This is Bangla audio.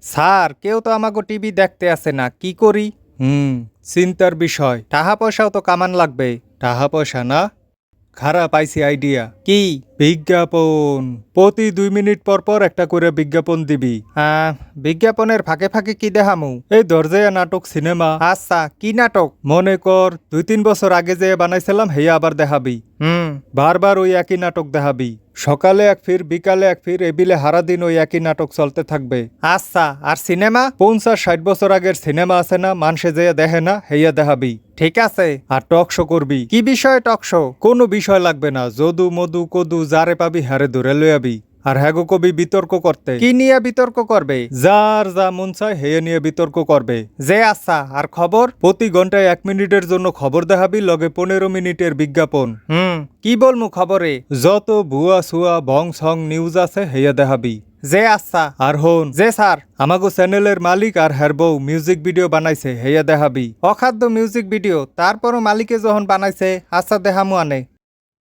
স্যার কেউ তো আমাকে টিভি দেখতে আসে না, কি করি? চিন্তার বিষয়। টাকা পয়সাও তো কামান লাগবে। টাকা পয়সা না, খারাপ পাইছি আইডিয়া। কি? বিজ্ঞাপন। প্রতি 2 মিনিট পর পর একটা করে বিজ্ঞাপন দিবি। বিজ্ঞাপনের ফাঁকে ফাঁকে কি দেখামু? এই দরজায়া নাটক, সিনেমা। আচ্ছা, কি নাটক? মনে কর 2-3 বছর আগে যে বানাইছিলাম হেয়া আবার দেখাবি। বারবার ওই একই নাটক দেখাবি। সকালে এক ফির, বিকালে এক ফির, এবিলে হারাদিন ওই একই নাটক চলতে থাকবে। আচ্ছা, আর সিনেমা? 50-60 বছর আগের সিনেমা আছে না, মানুষে যে দেখে না, হেয়া দেখাবি। ঠিক আছে। আর টক শো করবি। কি বিষয়ে টক শো? কোনো বিষয় লাগবে না, যদু মধু কদু যারে পাবি হারে ধরে লইয়াবি। আর হ্যাগো কবি বিতর্ক করতে। কি নিয়ে বিতর্ক করবে? যার যা মন চায় হেয়ে নিয়ে বিতর্ক করবে। যে আচ্ছা, আর খবর? প্রতি ঘন্টায় 1 মিনিটের জন্য খবর দেখাবি, লগে 15 মিনিটের বিজ্ঞাপন। কি বলমু খবরে? যত ভুয়া সুয়া ভং সং নিউজ আছে হেয়া দেখাবি। যে আচ্ছা। আর হন, যে স্যার আমাগো চ্যানেলের মালিক আর হের বউ মিউজিক ভিডিও বানাইছে হেয়া দেখাবি। অখাদ্য মিউজিক ভিডিও, তারপরও মালিকে যখন বানাইছে, আচ্ছা দেখামু আনে।